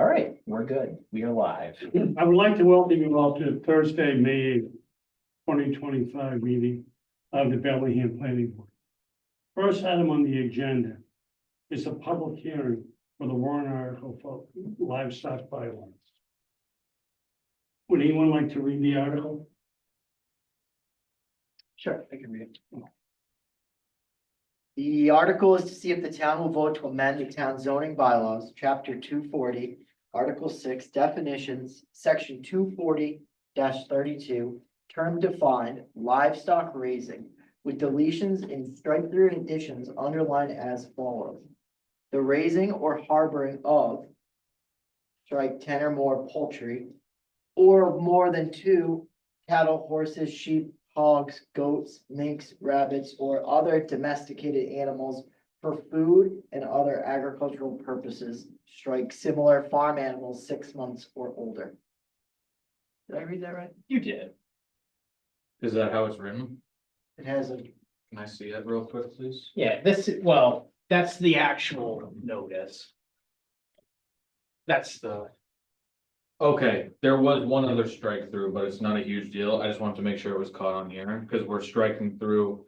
All right, we're good. We are live. I would like to welcome you all to Thursday, May 8th, 2025 meeting of the Bellingham Planning Board. First item on the agenda is a public hearing for the warrant article for livestock bylaws. Would anyone like to read the article? Sure, I can read it. The article is to see if the town will vote to amend the town zoning bylaws, chapter 240, article 6, definitions, section 240-32, term defined, livestock raising, with deletions and strike through additions underlined as follows. The raising or harboring of, strike 10 or more poultry, or of more than 2 cattle, horses, sheep, hogs, goats, minks, rabbits, or other domesticated animals for food and other agricultural purposes. Strike similar farm animals 6 months or older. Did I read that right? You did. Is that how it's written? It has a, Can I see it real quick, please? Yeah, that's the actual notice. That's the, Okay, there was one other strike through, but it's not a huge deal. I just wanted to make sure it was caught on here, because we're striking through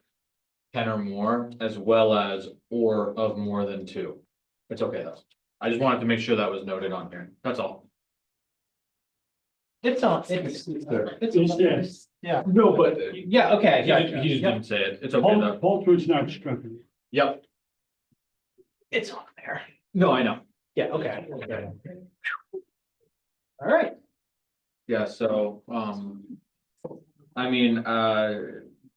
10 or more, as well as or of more than 2. It's okay though. I just wanted to make sure that was noted on here. That's all. it's on, it's. It's there. Yeah. No, but Yeah, okay. he just didn't say it. It's okay though. Poultry's not stricken. Yep. It's on there. No, I know. Yeah, okay. All right. Yeah, so, I mean,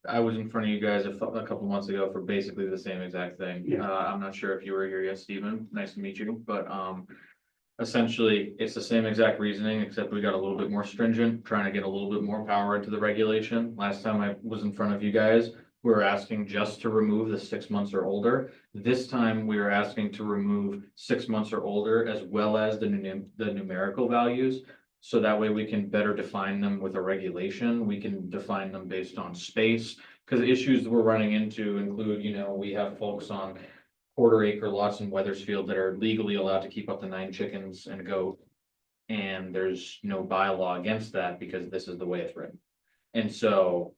I was in front of you guys a couple months ago for basically the same exact thing. Yeah. I'm not sure if you were here yet, Stephen. Nice to meet you, but, essentially, it's the same exact reasoning, except we got a little bit more stringent, trying to get a little bit more power into the regulation. Last time I was in front of you guys, we were asking just to remove the 6 months or older. This time, we are asking to remove 6 months or older, as well as the numerical values. So that way we can better define them with a regulation. We can define them based on space. Because issues that we're running into include, we have folks on 1/4 acre lots in Weathersfield that are legally allowed to keep up to 9 chickens and a goat. And there's no bylaw against that because this is the way it's written. And so,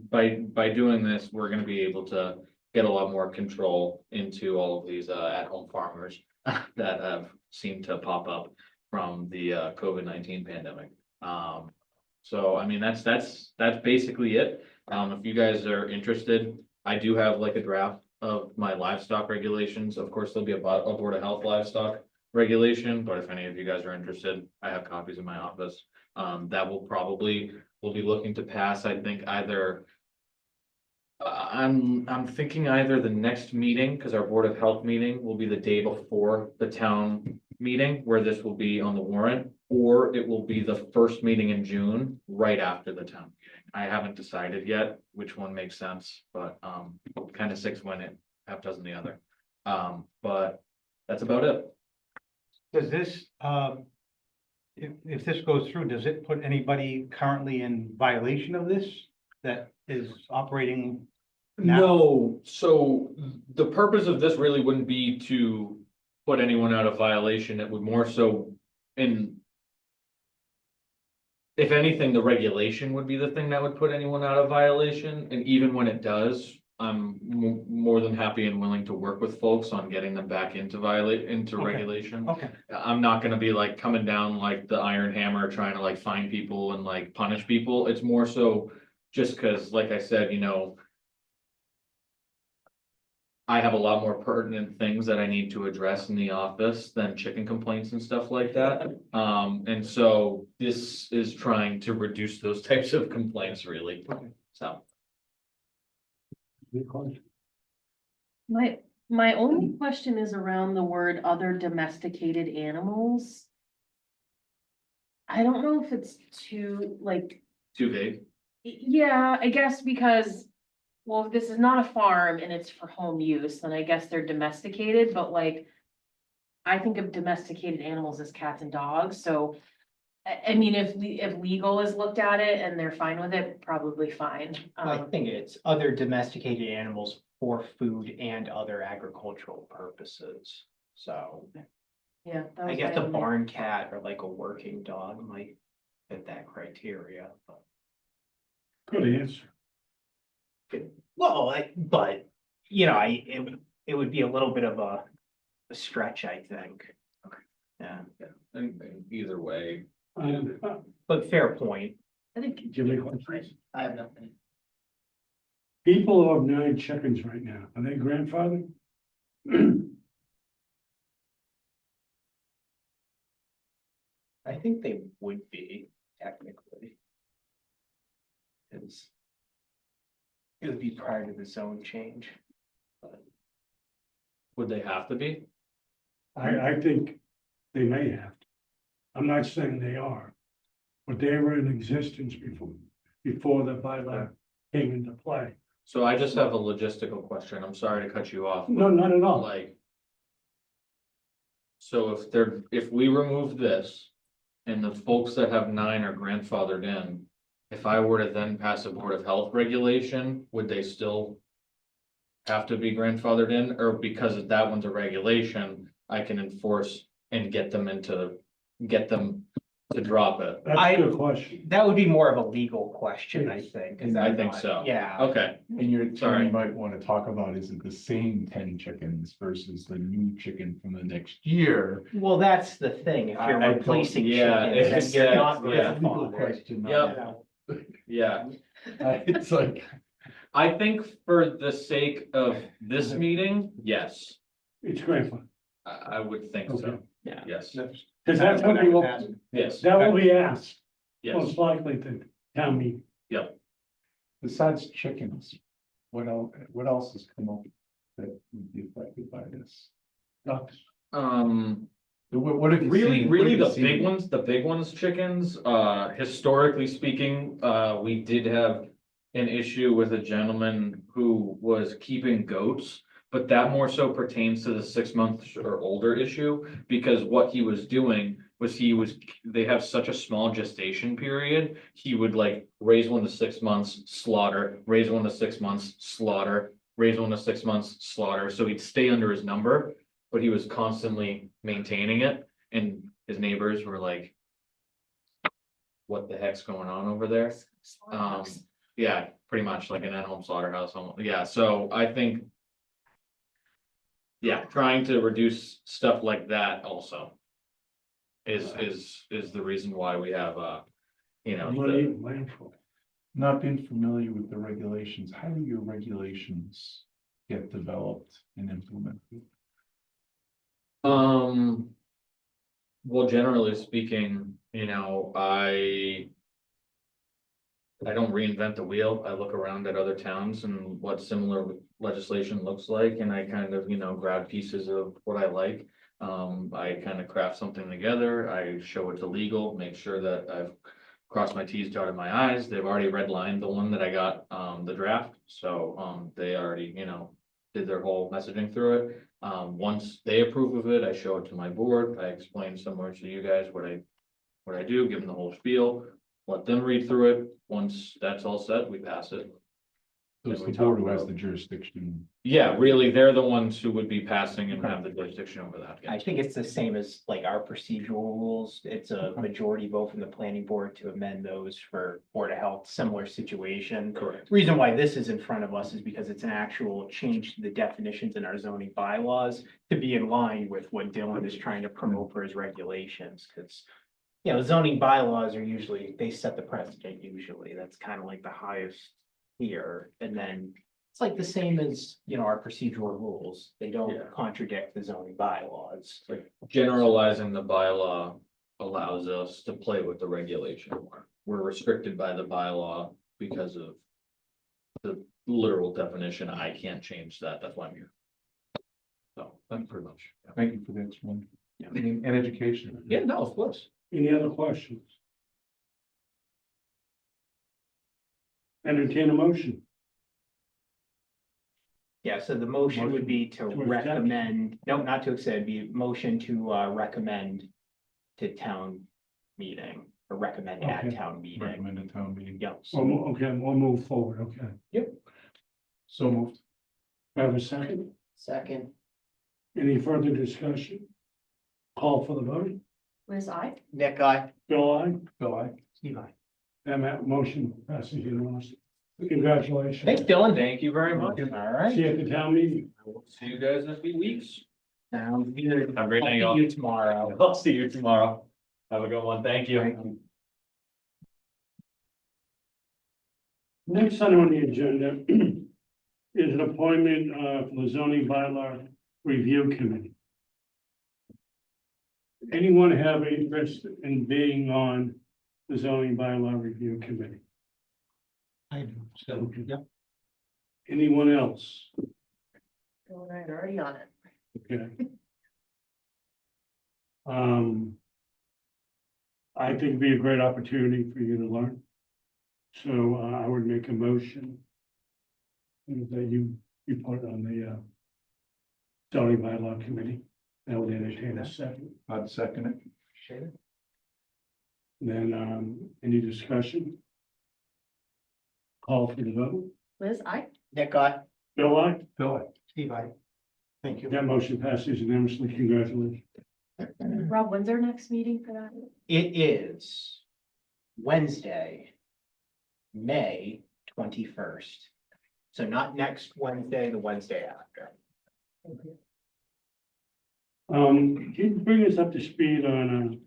by doing this, we're gonna be able to get a lot more control into all of these, at-home farmers that have seemed to pop up from the, COVID-19 pandemic. So I mean, that's basically it. If you guys are interested, I do have like a draft of my livestock regulations. Of course, there'll be a Board of Health livestock regulation, but if any of you guys are interested, I have copies in my office. That we'll be looking to pass, I think, either. I'm thinking either the next meeting, because our Board of Health meeting will be the day before the town meeting, where this will be on the warrant, or it will be the first meeting in June, right after the town meeting. I haven't decided yet which one makes sense, but kind of 6 when it, half dozen the other. But that's about it. Does this, if this goes through, does it put anybody currently in violation of this that is operating? Now? No, so the purpose of this really wouldn't be to put anyone out of violation. It would more so if anything, the regulation would be the thing that would put anyone out of violation. And even when it does, I'm more than happy and willing to work with folks on getting them back into Okay. regulation. Okay, I'm not gonna be like coming down like the iron hammer, trying to like find people and like punish people. It's more so just because, like I said, I have a lot more pertinent things that I need to address in the office than chicken complaints and stuff like that. And so this is trying to reduce those types of complaints, really. Okay. So. My only question is around the word other domesticated animals. I don't know if it's too, Too vague. yeah, I guess because, well, if this is not a farm and it's for home use, then I guess they're domesticated, but I think of domesticated animals as cats and dogs, so. I mean, if legal is looked at it and they're fine with it, probably fine. I think it's other domesticated animals for food and other agricultural purposes. So Yeah. that I was guess my a only- barn cat or like a working dog might fit that criteria, but. Good answer. Well, but, you know, it would be a little bit of a stretch, I think. Yeah, And either way, but fair point. I think. Do you have any questions? I have nothing. People have 9 chickens right now. Are they grandfathered? I think they would be technically. Cause it would be prior to the zone change. would they have to be? I think they may have to. I'm not saying they are, but they were in existence before the bylaw came into play. So I just have a logistical question. I'm sorry to cut you off. No, not at all. Like. So if we remove this. And the folks that have 9 are grandfathered in. If I were to then pass a Board of Health regulation, would they still? Have to be grandfathered in, or because that one's a regulation, I can enforce and get them to drop it? That's a good question. That would be more of a legal question, I think. 'cause I I'm think not- so. Yeah. Okay, And your Sorry. attorney might want to talk about, is it the same 10 chickens versus the new chicken from the next year? Well, that's the thing. If you're I don't- replacing yeah, chickens, it's- then you're not yeah. It's a legal grandfathered. question. not- Yep. yeah. It's like, I think for the sake of this meeting, yes, It's grandfathered. I would think Okay. so, Yeah. yes, Because that's what we will, yes, that will be asked, yes. most likely to town meeting. besides chickens, what else has come up that would be affected by this? Ducks. What have you Really, seen? really, What have the you big seen? ones, chickens, historically speaking, we did have. An issue with a gentleman who was keeping goats, but that more so pertains to the 6 months or older issue. Because what he was doing was they have such a small gestation period, he would like raise one to 6 months, slaughter, raise one to 6 months, slaughter. Raise one to 6 months, slaughter, so he'd stay under his number, but he was constantly maintaining it, and his neighbors were like. What the heck's going on over there? Yeah, pretty much like an at-home slaughterhouse, yeah, so I think. Yeah, trying to reduce stuff like that also. Is the reason why we have, you know, Money, the, landfill. Not being familiar with the regulations, how do your regulations get developed and implemented? well, generally speaking, you know, I don't reinvent the wheel. I look around at other towns and what similar legislation looks like, and I kind of, you know, grab pieces of what I like. I kind of craft something together. I show it to legal, make sure that I've crossed my T's, dotted my I's. They've already redlined the one that I got, the draft. So, they already, you know, did their whole messaging through it. Once they approve of it, I show it to my board. I explain similar to you guys what I do, give them the whole spiel. Let them read through it. Once that's all set, we pass it. So it's Then the we talk board who has about- the jurisdiction. Yeah, really, they're the ones who would be passing and have the jurisdiction over that. I think it's the same as like our procedural rules. It's a majority vote from the planning board to amend those for Board of Health, similar situation. Correct. Reason why this is in front of us is because it's an actual change to the definitions in our zoning bylaws to be in line with what Dylan is trying to promote for his regulations, because. You know, zoning bylaws are usually, they set the precedent usually. That's kind of like the highest here. And then it's like the same as, you know, our procedural rules. They Yeah. don't contradict the zoning bylaws. Generalizing the bylaw allows us to play with the regulation more. We're restricted by the bylaw because of the literal definition. I can't change that. That's why I'm here. So that's pretty much. Thank you for the explanation. Yeah. And education. Yeah, no, of course. Any other questions? Entertain a motion. Yeah, so the motion would be to To accept. recommend, no, not to accept, be motion to recommend to town meeting, or recommend at Okay. town meeting. Recommended town meeting. Yep. Okay, we'll move forward, okay. So moved. Have a second? Second. Any further discussion? Call for the vote. Liz, I. Nick, I. Bill, I. Bill, I. Steve, I. And that motion passes unanimously. Congratulations. Thanks, Dylan. Thank you very much. All See right. you at the town meeting. See you guys in a few weeks. Sounds good. Have a great I'll night, see y'all. you tomorrow. I'll see you tomorrow. Have a good one. Thank you. Next item on the agenda is an appointment for the zoning bylaw review committee. Anyone have interest in being on the zoning bylaw review committee? I do, so, yep. Anyone else? Bill and I are already on it. Okay. I think it'd be a great opportunity for you to learn. So I would make a motion that you put on the zoning bylaw committee. That would entertain a second. I'd second it. Then any discussion? Call for the vote. Liz, I. Nick, I. Bill, I. Bill, I. Steve, I. Thank you. That motion passes unanimously. Congratulations. Rob, when's our next meeting for that? It is Wednesday, May 21st. So not next Wednesday, the Wednesday after. Can you bring us up to speed on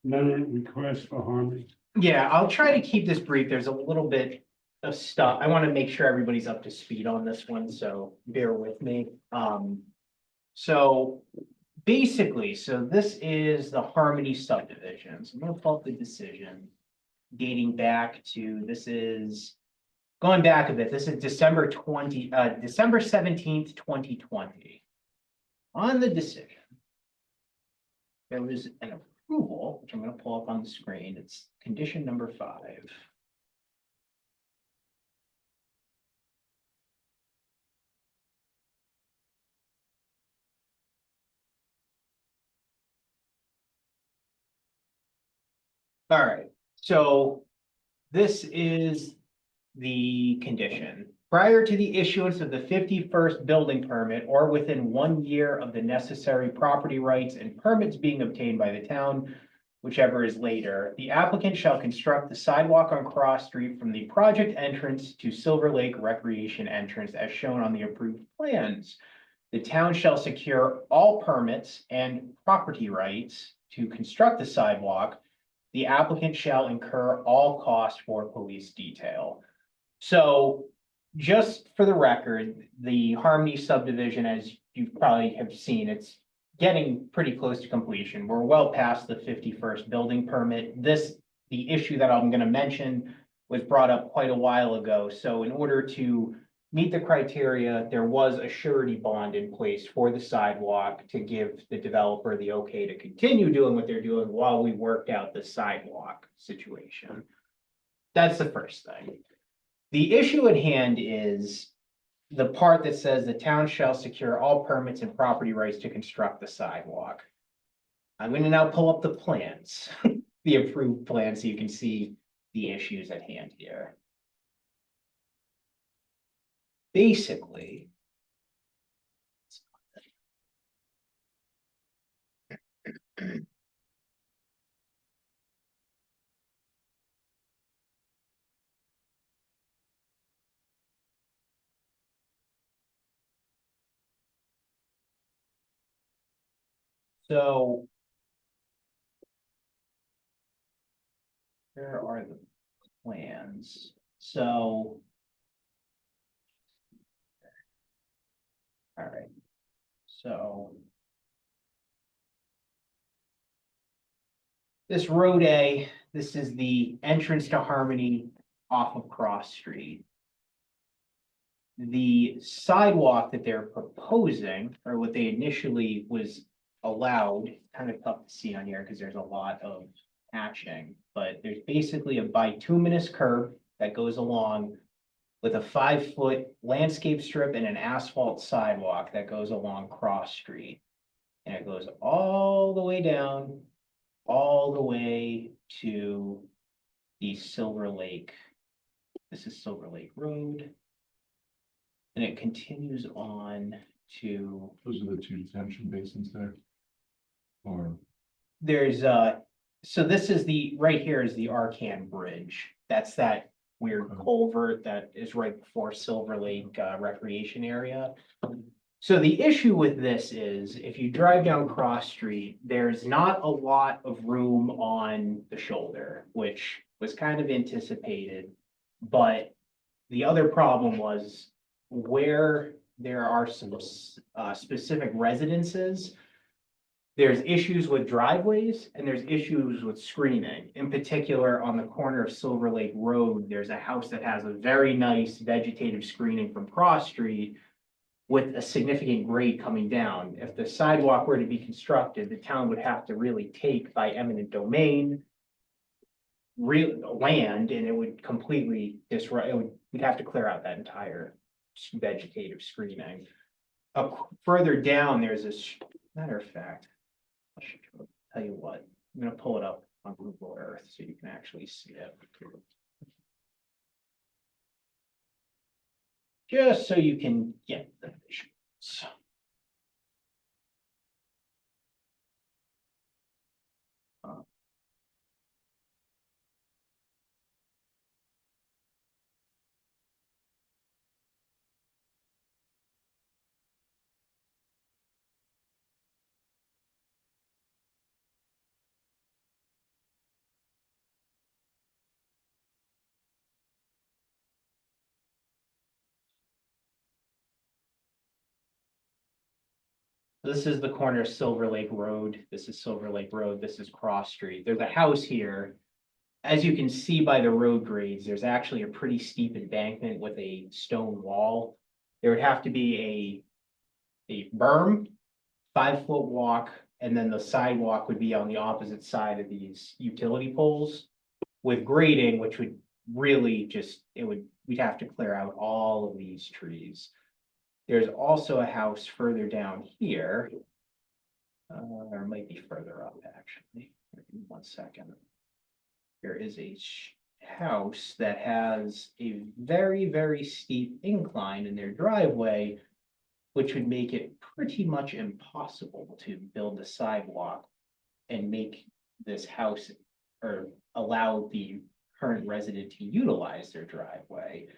amendment request for Harmony? Yeah, I'll try to keep this brief. There's a little bit of stuff. I want to make sure everybody's up to speed on this one, so bear with me. So basically, so this is the Harmony subdivisions. I'm gonna pull up the decision dating back to, this is going back a bit. This is December 17th, 2020. On the decision, there was an approval, which I'm gonna pull up on the screen. It's condition number 5. All right, so this is the condition. Prior to the issuance of the 51st building permit or within 1 year of the necessary property rights and permits being obtained by the town, whichever is later, the applicant shall construct the sidewalk on Cross Street from the project entrance to Silver Lake Recreation entrance as shown on the approved plans. The town shall secure all permits and property rights to construct the sidewalk. The applicant shall incur all costs for police detail. So just for the record, the Harmony subdivision, as you probably have seen, it's getting pretty close to completion. We're well past the 51st building permit. The issue that I'm gonna mention was brought up quite a while ago. So in order to meet the criteria, there was a surety bond in place for the sidewalk to give the developer the okay to continue doing what they're doing while we worked out the sidewalk situation. That's the first thing. The issue at hand is the part that says the town shall secure all permits and property rights to construct the sidewalk. I'm going to now pull up the plans, the approved plan, so you can see the issues at hand here. Basically, so where are the plans? So all right, so this road A, this is the entrance to Harmony off of Cross Street. The sidewalk that they're proposing, or what they initially was allowed, kind of tough to see on here because there's a lot of hatching, but there's basically a bituminous curb that goes along with a 5-foot landscape strip and an asphalt sidewalk that goes along Cross Street. And it goes all the way down, all the way to the Silver Lake. This is Silver Lake Road. And it continues on to, Those are the 2 detention basins there. Or there's so this is right here is the Arcan Bridge. That's that weird culvert that is right before Silver Lake Recreation Area. So the issue with this is if you drive down Cross Street, there's not a lot of room on the shoulder, which was kind of anticipated. But the other problem was where there are some specific residences. There's issues with driveways and there's issues with screening. In particular, on the corner of Silver Lake Road, there's a house that has a very nice vegetative screening from Cross Street with a significant grade coming down. If the sidewalk were to be constructed, the town would have to really take by eminent domain real land, and it would completely disrupt, we'd have to clear out that entire vegetative screening. Up further down, there's this, matter of fact, I should tell you what, I'm gonna pull it up on Google Earth so you can actually see it. Just so you can get the visuals. This is the corner of Silver Lake Road. This is Silver Lake Road. This is Cross Street. There's a house here. As you can see by the road grades, there's actually a pretty steep embankment with a stone wall. There would have to be a berm, 5-foot walk, and then the sidewalk would be on the opposite side of these utility poles with grading, which would really just, we'd have to clear out all of these trees. There's also a house further down here. Or it might be further up, actually. Give me 1 second. There is a house that has a very, very steep incline in their driveway, which would make it pretty much impossible to build a sidewalk and make this house or allow the current resident to utilize their driveway.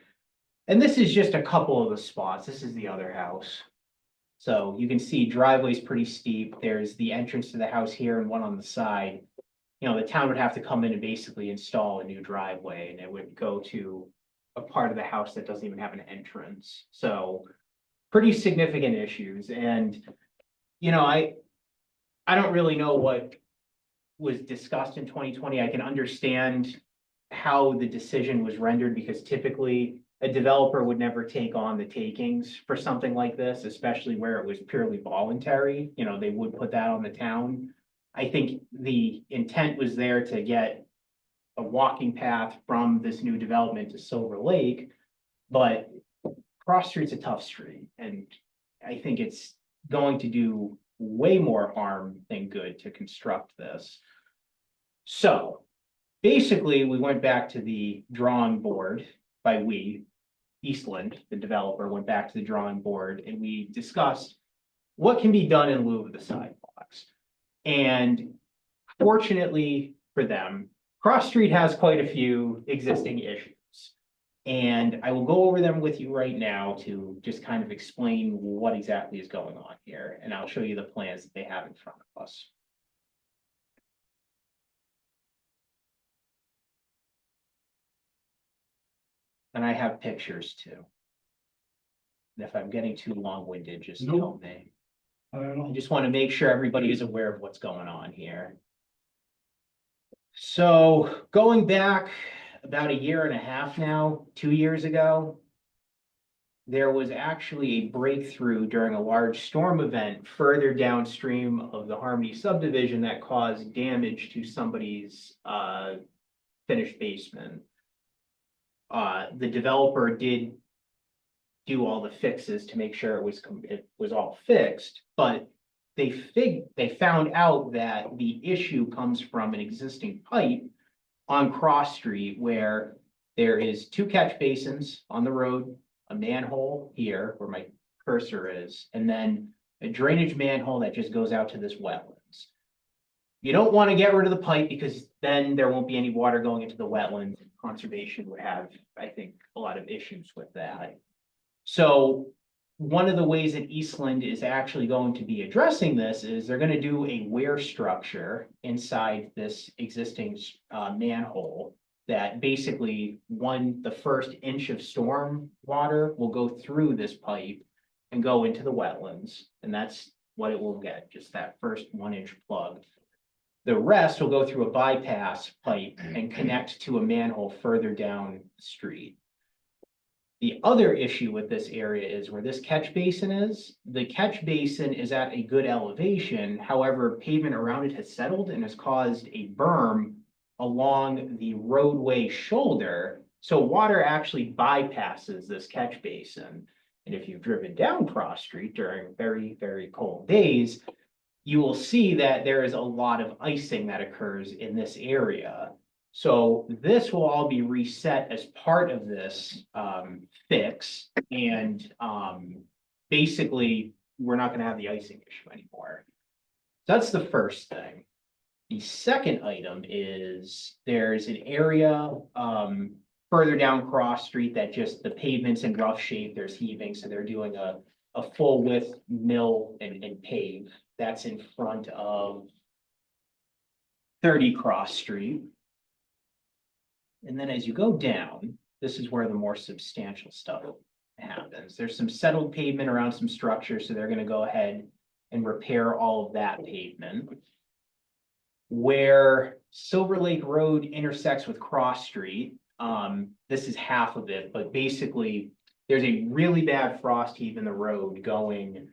And this is just a couple of the spots. This is the other house. So you can see driveway's pretty steep. There's the entrance to the house here and one on the side. You know, the town would have to come in and basically install a new driveway, and it would go to a part of the house that doesn't even have an entrance. So pretty significant issues. And, you know, I don't really know what was discussed in 2020. I can understand how the decision was rendered because typically a developer would never take on the takings for something like this, especially where it was purely voluntary. You know, they would put that on the town. I think the intent was there to get a walking path from this new development to Silver Lake, but Cross Street's a tough street, and I think it's going to do way more harm than good to construct this. So basically, we went back to the drawing board Eastland, the developer, went back to the drawing board and we discussed what can be done in lieu of the sidewalks. And fortunately for them, Cross Street has quite a few existing issues. And I will go over them with you right now to just kind of explain what exactly is going on here. And I'll show you the plans that they have in front of us. And I have pictures too. And if I'm getting too long-winded, just tell me. I just want to make sure everybody is aware of what's going on here. So going back about 1.5 years now, 2 years ago, there was actually a breakthrough during a large storm event further downstream of the Harmony subdivision that caused damage to somebody's finished basement. The developer did do all the fixes to make sure it was all fixed, but they found out that the issue comes from an existing pipe on Cross Street where there is 2 catch basins on the road, a manhole here where my cursor is, and then a drainage manhole that just goes out to this wetlands. You don't want to get rid of the pipe because then there won't be any water going into the wetland. Conservation would have, I think, a lot of issues with that. So one of the ways that Eastland is actually going to be addressing this is they're gonna do a weir structure inside this existing manhole. That basically the first inch of storm water will go through this pipe and go into the wetlands. And that's what it will get, just that first 1 inch plug. The rest will go through a bypass pipe and connect to a manhole further down the street. The other issue with this area is where this catch basin is. The catch basin is at a good elevation. However, pavement around it has settled and has caused a berm along the roadway shoulder. So water actually bypasses this catch basin. And if you've driven down Cross Street during very, very cold days, you will see that there is a lot of icing that occurs in this area. So this will all be reset as part of this fix. And basically, we're not gonna have the icing issue anymore. That's the first thing. The second item is there's an area further down Cross Street that just the pavement's in rough shape, there's heaving, so they're doing a full width mill and pave. That's in front of 30 Cross Street. And then as you go down, this is where the more substantial stuff happens. There's some settled pavement around some structures, so they're gonna go ahead and repair all of that pavement. Where Silver Lake Road intersects with Cross Street, this is half of it, but basically there's a really bad frost heave in the road going,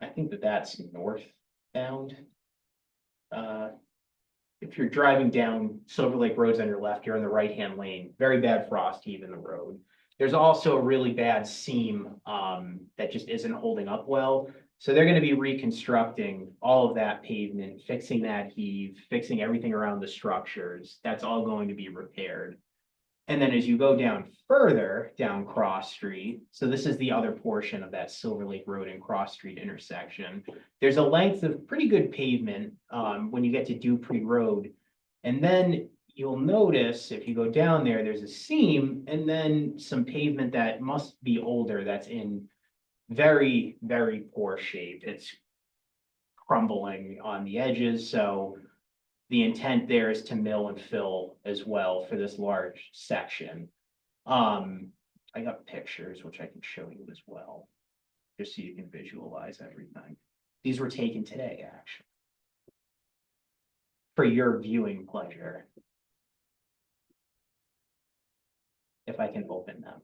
I think that's northbound. If you're driving down Silver Lake Road's on your left, you're in the right-hand lane, very bad frost heave in the road. There's also a really bad seam that just isn't holding up well. So they're gonna be reconstructing all of that pavement, fixing that heave, fixing everything around the structures. That's all going to be repaired. And then as you go down further down Cross Street, so this is the other portion of that Silver Lake Road and Cross Street intersection. There's a length of pretty good pavement when you get to Dupree Road. And then you'll notice if you go down there, there's a seam and then some pavement that must be older that's in very, very poor shape. It's crumbling on the edges, so the intent there is to mill and fill as well for this large section. I got pictures, which I can show you as well, just so you can visualize everything. These were taken today, actually, for your viewing pleasure. If I can open them.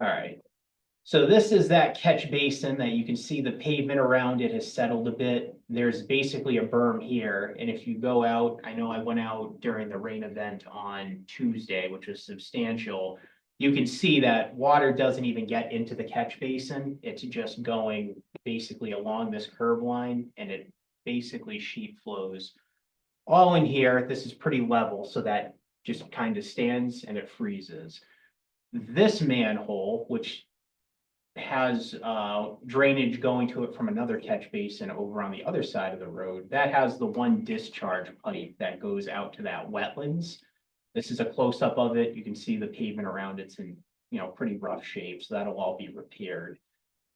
All right, so this is that catch basin that you can see the pavement around it has settled a bit. There's basically a berm here, and if you go out, I know I went out during the rain event on Tuesday, which was substantial. You can see that water doesn't even get into the catch basin. It's just going basically along this curb line, and it basically sheet flows all in here. This is pretty level, so that just kind of stands and it freezes. This manhole, which has drainage going to it from another catch basin over on the other side of the road, that has the one discharge pipe that goes out to that wetlands. This is a close-up of it. You can see the pavement around it's in, pretty rough shape, so that'll all be repaired.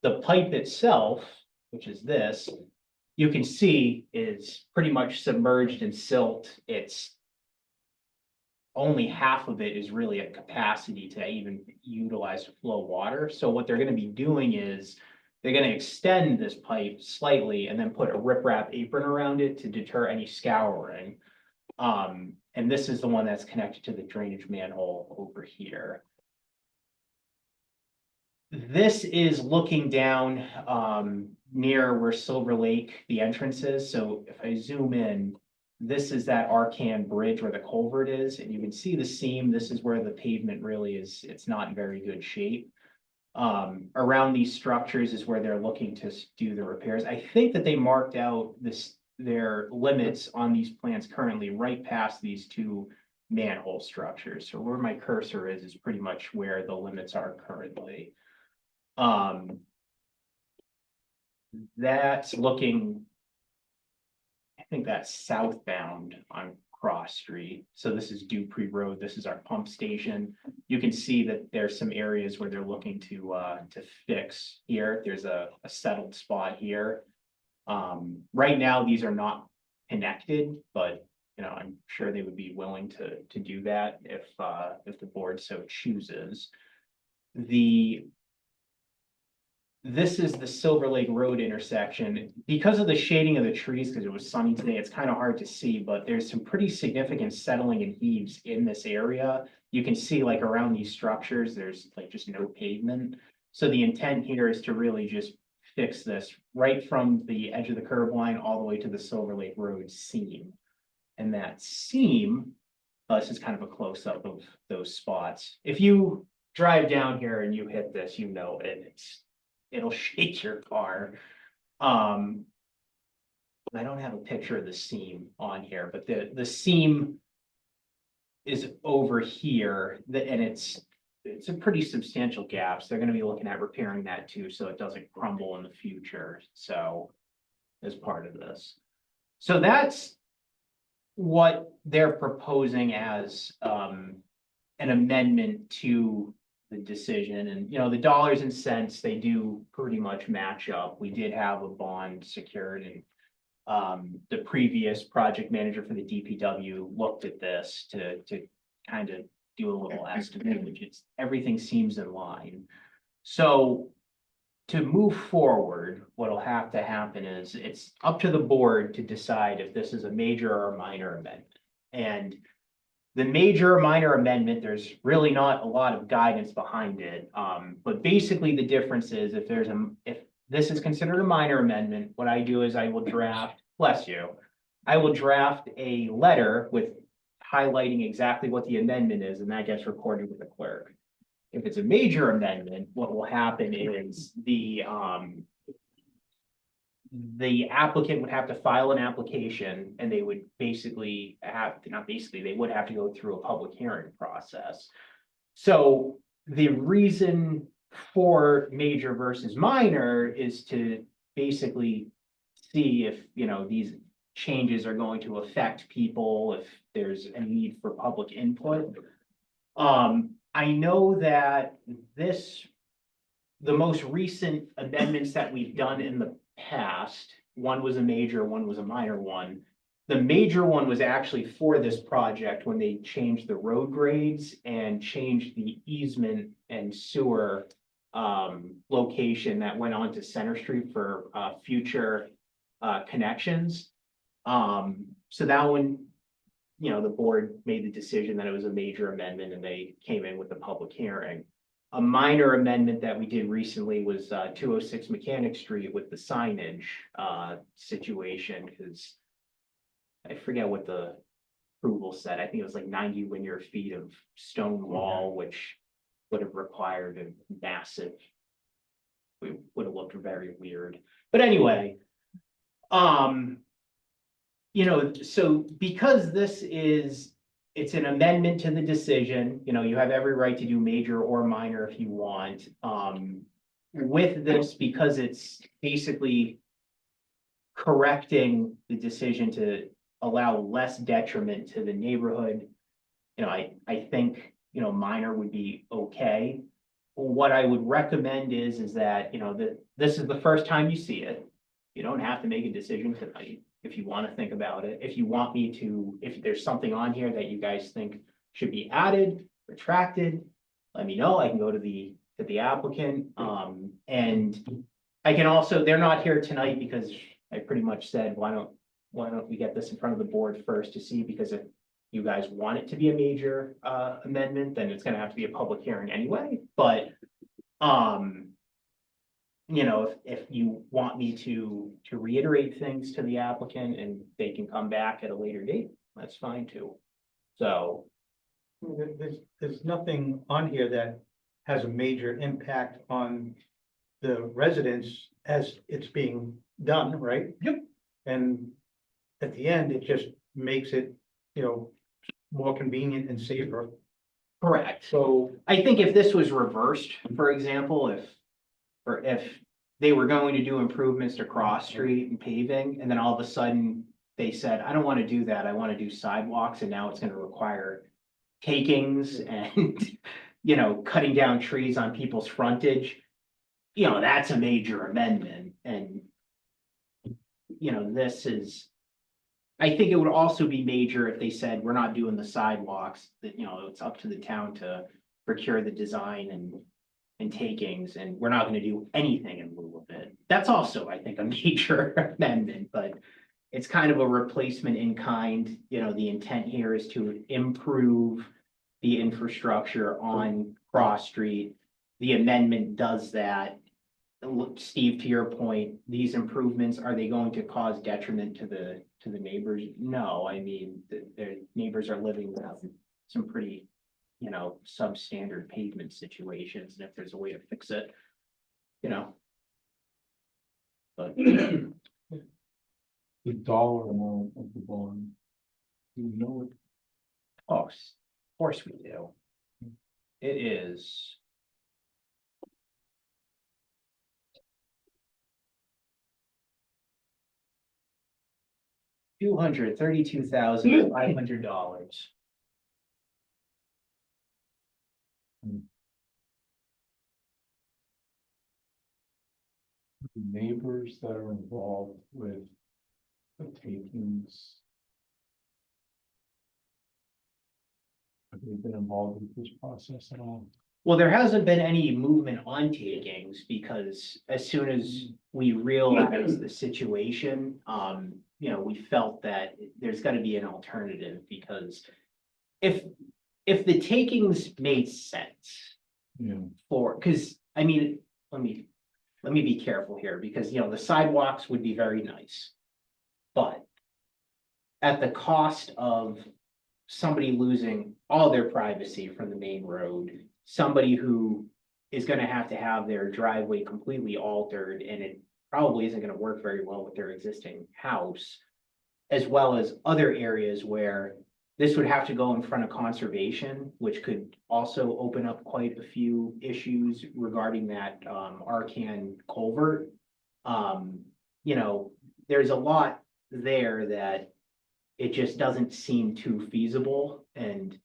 The pipe itself, which is this, you can see is pretty much submerged in silt. It's only half of it is really at capacity to even utilize flow water. So what they're gonna be doing is they're gonna extend this pipe slightly and then put a riprap apron around it to deter any scouring. And this is the one that's connected to the drainage manhole over here. This is looking down near where Silver Lake, the entrance is. So if I zoom in, this is that Arcan Bridge where the culvert is, and you can see the seam. This is where the pavement really is, it's not in very good shape. Around these structures is where they're looking to do the repairs. I think that they marked out their limits on these plans currently right past these two manhole structures. So where my cursor is pretty much where the limits are currently. That's looking, I think that's southbound on Cross Street. So this is Dupree Road. This is our pump station. You can see that there's some areas where they're looking to fix here. There's a settled spot here. Right now, these are not connected, but you know, I'm sure they would be willing to do that if the board so chooses. This is the Silver Lake Road intersection. Because of the shading of the trees, because it was sunny today, it's kind of hard to see, but there's some pretty significant settling and heaves in this area. You can see like around these structures, there's like just no pavement. So the intent here is to really just fix this right from the edge of the curb line all the way to the Silver Lake Road seam. And that seam, this is kind of a close-up of those spots. If you drive down here and you hit this, you know it'll shake your car. I don't have a picture of the seam on here, but the seam is over here, and it's a pretty substantial gap. So they're gonna be looking at repairing that too, so it doesn't crumble in the future. So as part of this. So that's what they're proposing as an amendment to the decision. And, you know, the dollars and cents, they do pretty much match up. We did have a bond secured, and the previous project manager for the DPW looked at this to kind of do a little estimate, which is everything seems in line. So to move forward, what'll have to happen is it's up to the board to decide if this is a major or minor amendment. And the major or minor amendment, there's really not a lot of guidance behind it. But basically the difference is if this is considered a minor amendment, what I do is I will draft, bless you, I will draft a letter with highlighting exactly what the amendment is, and that gets recorded with the clerk. If it's a major amendment, what will happen is the applicant would have to file an application, and they would basically they would have to go through a public hearing process. So the reason for major versus minor is to basically see if, you know, these changes are going to affect people, if there's a need for public input. I know that the most recent amendments that we've done in the past, one was a major, one was a minor one. The major one was actually for this project when they changed the road grades and changed the easement and sewer location that went on to Center Street for future connections. So that one, you know, the board made the decision that it was a major amendment and they came in with a public hearing. A minor amendment that we did recently was 206 Mechanic Street with the signage situation, because I forget what the approval said. I think it was like 90 linear feet of stone wall, which would have required a massive, we would have looked very weird. But anyway, you know, so because it's an amendment to the decision, you know, you have every right to do major or minor if you want. With this, because it's basically correcting the decision to allow less detriment to the neighborhood, you know, I think, you know, minor would be okay. What I would recommend is that, you know, this is the first time you see it. You don't have to make a decision tonight. If you want to think about it, if you want me to, if there's something on here that you guys think should be added, retracted, let me know. I can go to the applicant. And I can also, they're not here tonight because I pretty much said, why don't we get this in front of the board first to see, because if you guys want it to be a major amendment, then it's gonna have to be a public hearing anyway. But you know, if you want me to reiterate things to the applicant and they can come back at a later date, that's fine too. So, There's nothing on here that has a major impact on the residents as it's being done, right? Yep. And at the end, it just makes it, more convenient and safer. Correct. So, I think if this was reversed, for example, if they were going to do improvements to Cross Street and paving, and then all of a sudden they said, I don't want to do that, I want to do sidewalks, and now it's gonna require takings and, cutting down trees on people's frontage, that's a major amendment, and this is, I think it would also be major if they said, we're not doing the sidewalks, that, it's up to the town to procure the design and takings, and we're not gonna do anything in lieu of it. That's also, I think, a major amendment, but it's kind of a replacement in kind. The intent here is to improve the infrastructure on Cross Street. The amendment does that. Look, Steve, to your point, these improvements, are they going to cause detriment to the neighbors? No, I mean, their neighbors are living with some pretty, substandard pavement situations, and if there's a way to fix it, but The dollar amount of the bond. You know, of course we do. It is. $232,500. the neighbors that are involved with the takings. Have they been involved with this process at all? Well, there hasn't been any movement on takings because as soon as we realized the situation, we felt that there's gotta be an alternative because if the takings made sense Yeah. cause I mean, let me be careful here because, the sidewalks would be very nice. But at the cost of somebody losing all their privacy from the main road, somebody who is gonna have to have their driveway completely altered, and it probably isn't gonna work very well with their existing house, as well as other areas where this would have to go in front of conservation, which could also open up quite a few issues regarding that, Arcan culvert. There's a lot there that it just doesn't seem too feasible, and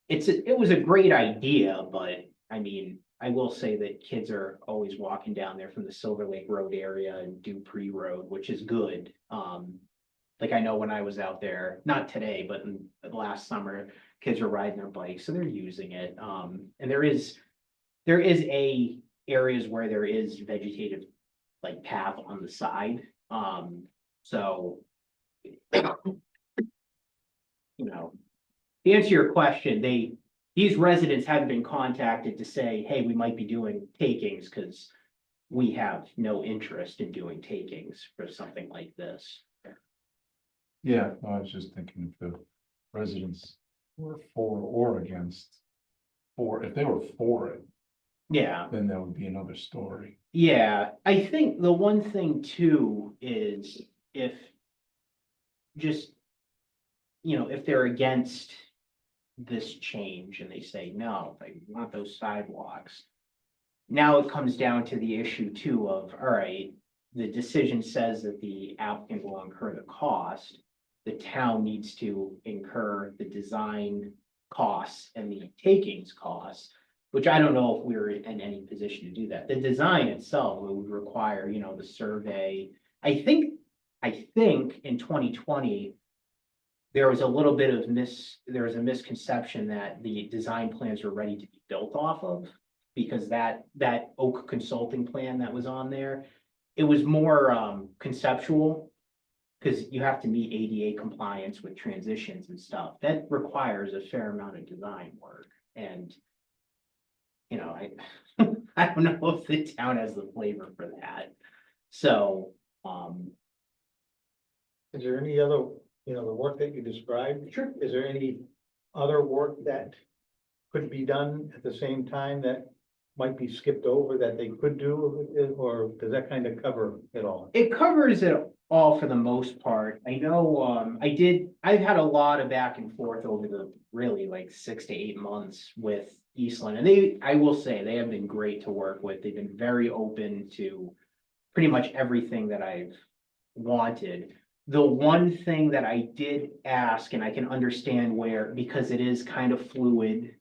it was a great idea, but I mean, I will say that kids are always walking down there from the Silver Lake Road area and Dupree Road, which is good. Like I know when I was out there, not today, but last summer, kids were riding their bikes, so they're using it. And there is a areas where there is vegetative like path on the side. So to answer your question, these residents haven't been contacted to say, hey, we might be doing takings, because we have no interest in doing takings for something like this. Yeah, I was just thinking if the residents were for or against. If they were for it, Yeah, then that would be another story. yeah, I think the one thing too is if just, if they're against this change and they say, no, they want those sidewalks. Now it comes down to the issue too of, all right, the decision says that the applicant will incur the cost. The town needs to incur the design costs and the takings costs, which I don't know if we're in any position to do that. The design itself would require, the survey. I think in 2020, there was a little bit of there was a misconception that the design plans were ready to be built off of. Because that Oak Consulting plan that was on there, it was more conceptual. Because you have to meet ADA compliance with transitions and stuff. That requires a fair amount of design work. And, I don't know if the town has the flavor for that. So, is there any other, the work that you described? Sure. Is there any other work that could be done at the same time that might be skipped over that they could do, or does that kind of cover it all? It covers it all for the most part. I know, I've had a lot of back and forth over the really like 6 to 8 months with Eastland. And I will say, they have been great to work with. They've been very open to pretty much everything that I've wanted. The one thing that I did ask, and I can understand where, because it is kind of fluid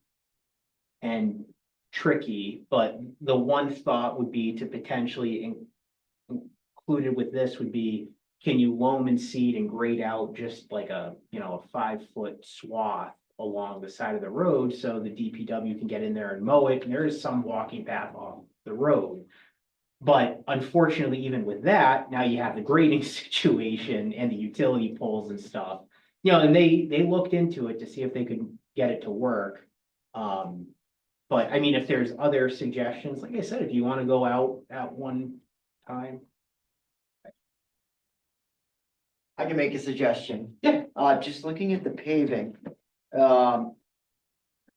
and tricky, but the one thought would be to potentially included with this would be, can you loam and seed and grade out just like a 5-foot swath along the side of the road so the DPW can get in there and mow it, and there is some walking path off the road. But unfortunately, even with that, now you have the grading situation and the utility poles and stuff. And they looked into it to see if they could get it to work. But I mean, if there's other suggestions, like I said, if you want to go out at one time. I can make a suggestion. Yeah. Just looking at the paving, I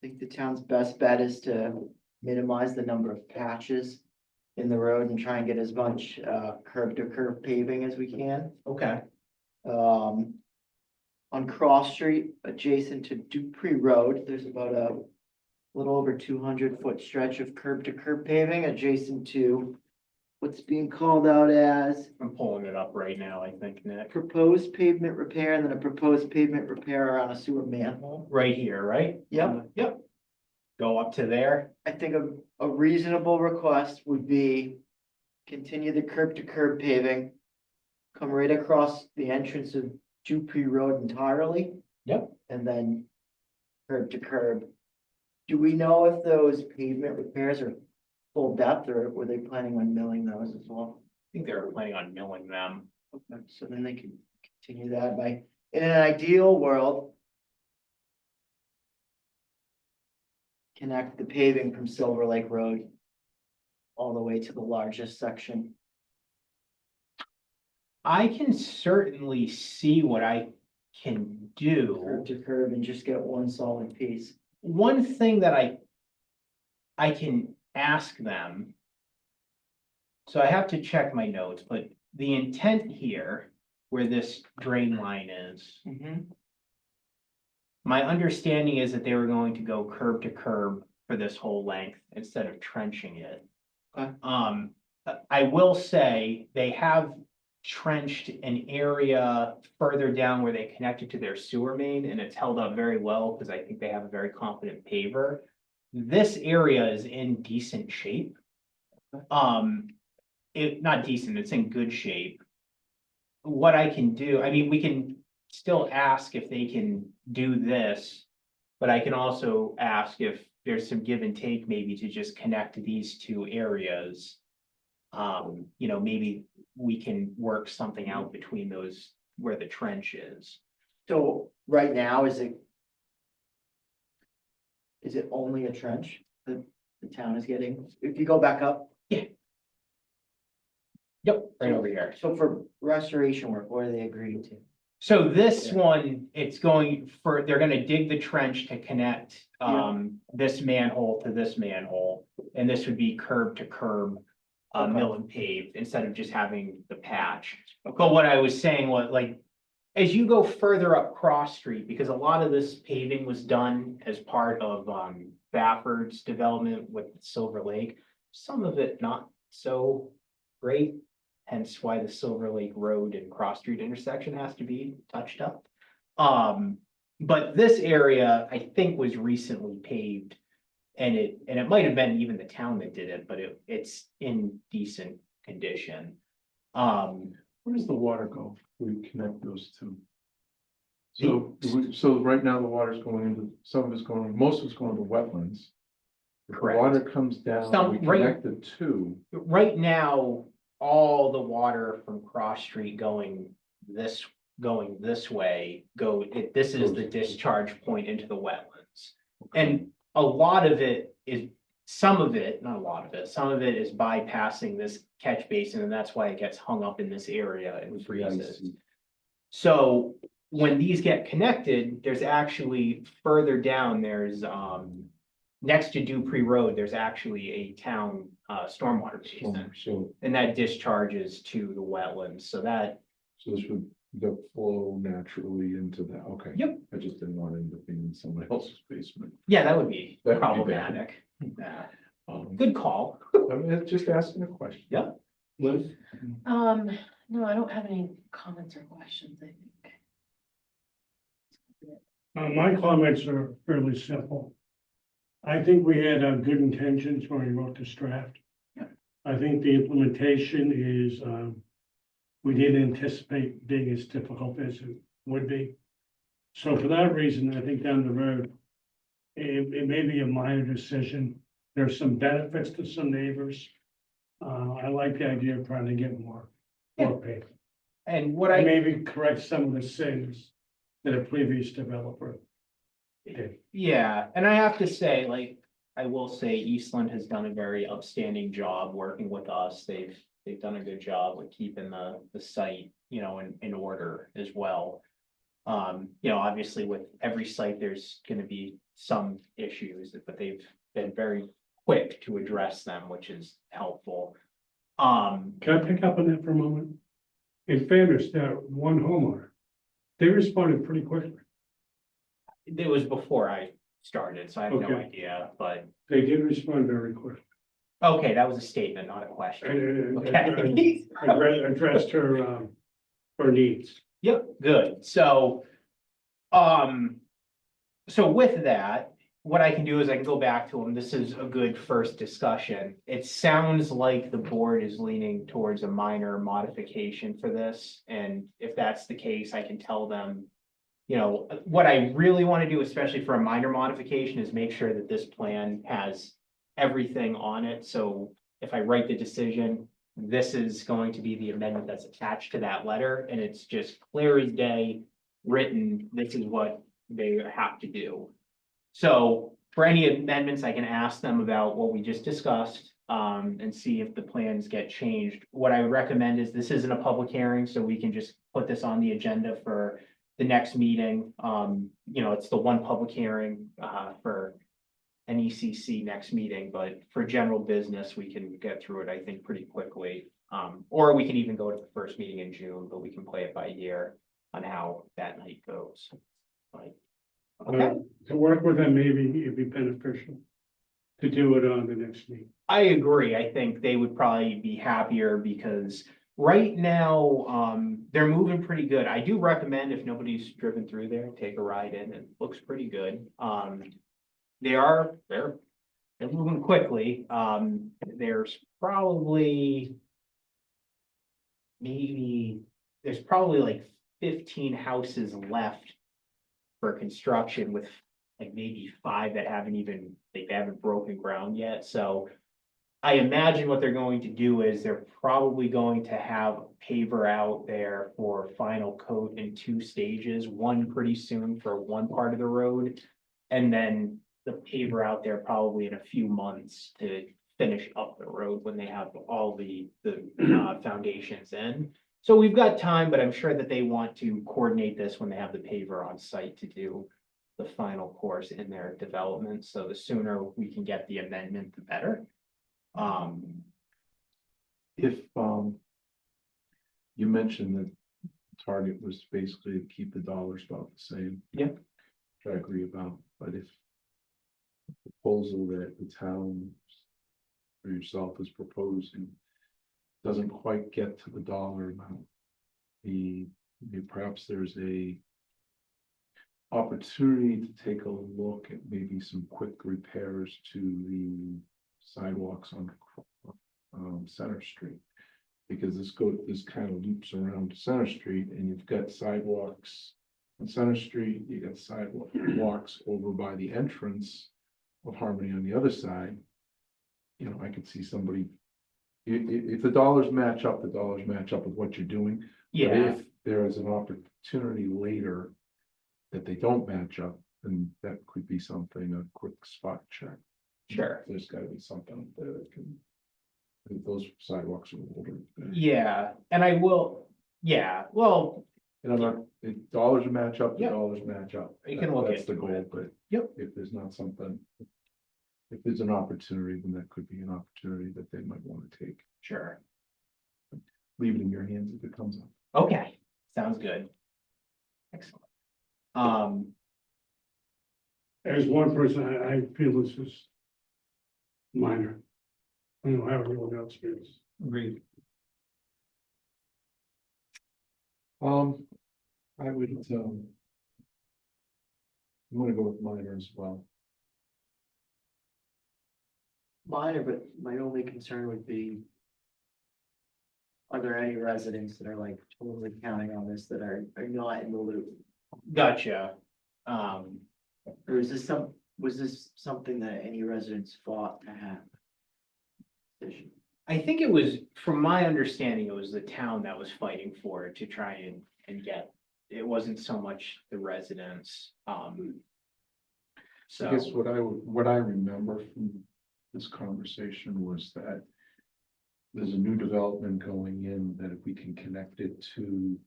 think the town's best bet is to minimize the number of patches in the road and try and get as much, curb to curb paving as we can. Okay. On Cross Street, adjacent to Dupree Road, there's about a little over 200-foot stretch of curb to curb paving adjacent to what's being called out as I'm pulling it up right now, I think, Nick. proposed pavement repair and then a proposed pavement repair around a sewer manhole. Right here, right? Yep. Yep. Go up to there. I think a reasonable request would be continue the curb to curb paving. Come right across the entrance of Dupree Road entirely. Yep. And then curb to curb. Do we know if those pavement repairs are full depth or were they planning on milling those as well? I think they were planning on milling them. Okay, so then they can continue that by, in an ideal world. Connect the paving from Silver Lake Road. All the way to the largest section. I can certainly see what I can do. Curb to curb and just get one solid piece. One thing that I can ask them. So I have to check my notes, but the intent here, where this drain line is, my understanding is that they were going to go curb to curb for this whole length instead of trenching it. Okay. I will say they have trenched an area further down where they connected to their sewer main, and it's held up very well because I think they have a very competent paver. This area is in decent shape. Not decent, it's in good shape. What I can do, I mean, we can still ask if they can do this, but I can also ask if there's some give and take maybe to just connect these two areas. Maybe we can work something out between those where the trench is. So right now, is it only a trench that the town is getting? If you go back up, Yep, right over here. so for restoration work, what are they agreeing to? So this one, they're gonna dig the trench to connect, this manhole to this manhole. And this would be curb to curb, Okay. mill and paved instead of just having the patch. But what I was saying was like, as you go further up Cross Street, because a lot of this paving was done as part of, Bafford's development with Silver Lake. Some of it not so great, hence why the Silver Lake Road and Cross Street intersection has to be touched up. But this area, I think, was recently paved. And it might have been even the town that did it, but it's in decent condition. Where does the water go? We connect those two. So right now the water's going into, some of it's going, most of it's going to wetlands. If the Correct. water comes down, we connect the two. Right now, all the water from Cross Street going this way, this is the discharge point into the wetlands. And a lot of it is, some of it, not a lot of it, some of it is bypassing this catch basin, and that's why it gets hung up in this area and freezes. So when these get connected, there's actually further down, there's next to Dupree Road, there's actually a town, stormwater basin. So, And that discharges to the wetlands, so that, so this would go flow naturally into that, okay. Yep. I just didn't want to end up being in somebody else's basement. yeah, that would be That would be bad. problematic. Yeah. Good call. I'm just asking a question. Yeah. Liz? No, I don't have any comments or questions, I think. My comments are fairly simple. I think we had good intentions when we wrote this draft. Yeah. I think the implementation is, we didn't anticipate being as difficult as it would be. So for that reason, I think down the road, it may be a minor decision. There's some benefits to some neighbors. I like the idea of trying to get more paid. And what I I, maybe correct some of the sins that a previous developer did. yeah, and I have to say, like, I will say Eastland has done a very upstanding job working with us. They've done a good job with keeping the site, in order as well. Obviously with every site, there's gonna be some issues, but they've been very quick to address them, which is helpful. Can I pick up on that for a moment? In fairness, that one homeowner, they responded pretty quickly. It was before I started, so I have no Okay. idea, but, They did respond very quickly. okay, that was a statement, not a question. And Okay. addressed her needs. Yep, good. So with that, what I can do is I can go back to them. This is a good first discussion. It sounds like the board is leaning towards a minor modification for this. And if that's the case, I can tell them, what I really want to do, especially for a minor modification, is make sure that this plan has everything on it. So if I write the decision, this is going to be the amendment that's attached to that letter, and it's just clear as day, written, this is what they have to do. So for any amendments, I can ask them about what we just discussed, and see if the plans get changed. What I would recommend is this isn't a public hearing, so we can just put this on the agenda for the next meeting. It's the one public hearing, for an ECC next meeting, but for general business, we can get through it, I think, pretty quickly. Or we can even go to the first meeting in June, but we can play it by ear on how that night goes. Like, okay, To work with them, maybe it'd be beneficial to do it on the next meeting. I agree. I think they would probably be happier because right now, they're moving pretty good. I do recommend if nobody's driven through there, take a ride in. It looks pretty good. They're moving quickly. There's probably like 15 houses left for construction, with like maybe 5 that they haven't broken ground yet. So I imagine what they're going to do is they're probably going to have a paver out there for final coat in 2 stages, one pretty soon for one part of the road. And then the paver out there probably in a few months to finish up the road when they have all the foundations in. So we've got time, but I'm sure that they want to coordinate this when they have the paver on site to do the final course in their development. So the sooner we can get the amendment, the better. If, you mentioned that the target was basically to keep the dollars about the same. Yeah. Which I agree about, but if the proposal that the town or yourself is proposing doesn't quite get to the dollar amount, perhaps there's a opportunity to take a look at maybe some quick repairs to the sidewalks on Center Street. Because this kind of loops around to Center Street, and you've got sidewalks on Center Street, you got sidewalks over by the entrance of Harmony on the other side. I could see somebody, if the dollars match up, the dollars match up with what you're doing. But Yeah, if there is an opportunity later that they don't match up, then that could be something, a quick spot check. sure. There's gotta be something up there that can, those sidewalks are older. Yeah, and I will, yeah, well, And I'm not, if dollars match up, the Yep. dollars match up. You can look That's the into goal, it. but. Yep. If there's not something, there's an opportunity, then that could be an opportunity that they might want to take. Sure. Leave it in your hands if it comes up. Okay, sounds good. Excellent. As one person, I feel this is minor. I don't know how everyone else feels. Agreed. I would, I'm gonna go with minor as well. Minor, but my only concern would be. Are there any residents that are like totally counting on this that are not in the loop? Gotcha. Or was this something that any residents fought to have? Decision. I think it was, from my understanding, it was the town that was fighting for it to try and get. It wasn't so much the residents, I guess so, what I remember from this conversation was that there's a new development going in that if we can connect it to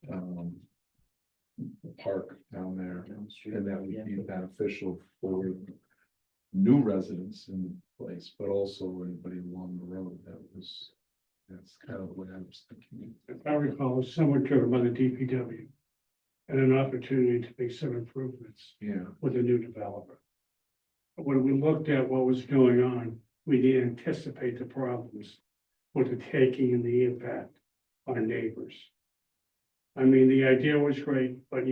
the park down there, Down the street, and that would yeah. be beneficial for new residents in the place, but also anybody along the road. That's kind of the way I was thinking. If I recall, it was somewhat driven by the DPW. And an opportunity to make some improvements Yeah, with a new developer. But when we looked at what was going on, we didn't anticipate the problems with the taking and the impact on neighbors. I mean, the idea was great, but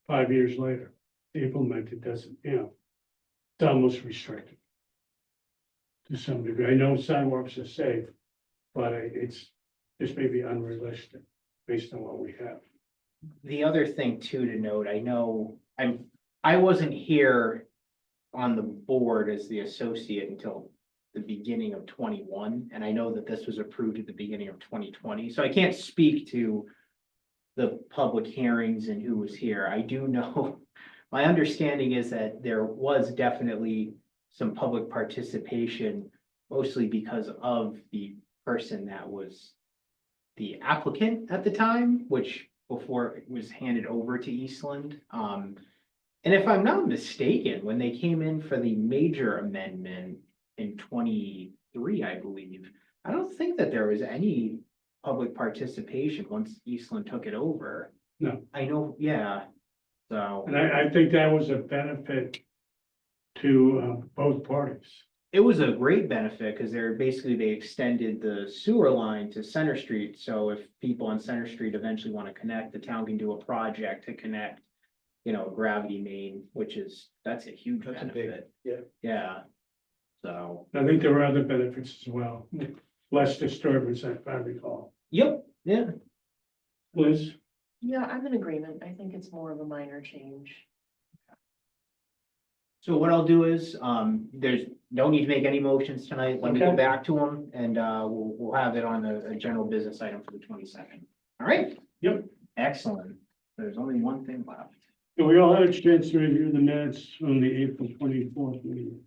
5 years later, implemented doesn't, it's almost restricted. To some degree, I know sidewalks are safe, but it's just maybe unrealistic based on what we have. the other thing too to note, I know, I wasn't here on the board as the associate until the beginning of 21, and I know that this was approved at the beginning of 2020, so I can't speak to the public hearings and who was here. I do know, my understanding is that there was definitely some public participation, mostly because of the person that was the applicant at the time, which before it was handed over to Eastland. And if I'm not mistaken, when they came in for the major amendment in 23, I believe, I don't think that there was any public participation once Eastland took it over. No. I know, yeah, so And I think that was a benefit to both parties. it was a great benefit because they extended the sewer line to Center Street. So if people on Center Street eventually want to connect, the town can do a project to connect, a gravity main, that's a huge That's a big- benefit. yeah. Yeah. So, I think there were other benefits as well, less disturbance, if I recall. yep, yeah, Liz? Yeah, I'm in agreement. I think it's more of a minor change. so what I'll do is, there's no need to make any motions tonight. Let me go Okay. back to them and, we'll have it on a general business item for the 22nd. All right? Yep. Excellent. There's only one thing left. So we all had a chance to review the minutes from the April 24th meeting.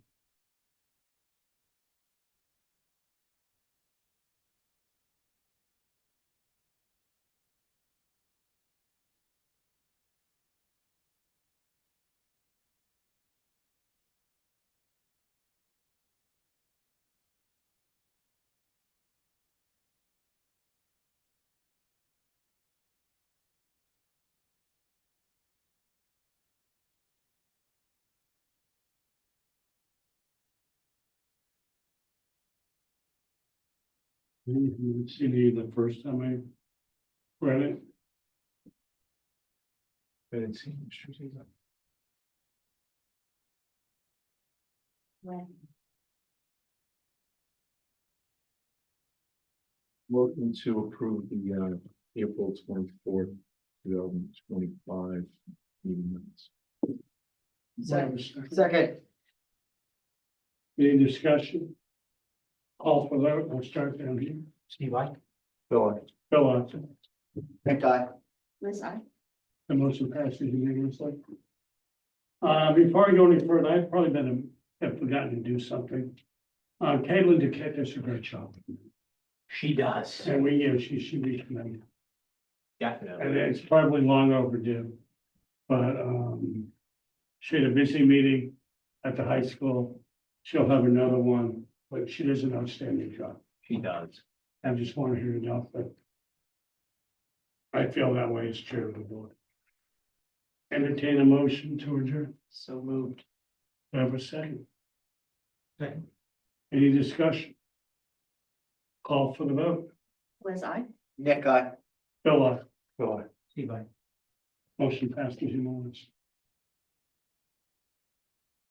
You see the first time I read it. I didn't see him. Sure see that. Motion to approve the April 24th, 2025 meeting minutes. Second, Any discussion? Call for vote, we'll start down here. Steve, I. Bill, Bill Watson, thank God. Liz, I. the motion passes unanimously. Before I go any further, I've probably have forgotten to do something. Caitlin DeKitt does a great job, She does, and she should be commended. definitely. And it's probably long overdue. But she had a busy meeting at the high school she'll have another one, but she does an outstanding job. She does. I just want to hear it out, but I feel that way as chair of the board. Entertain a motion to adjourn. So moved. Do I have a second? Second. Any discussion? Call for the vote. Was I? Nick, I. Bill, Go on. See, bye. motion passes unanimously.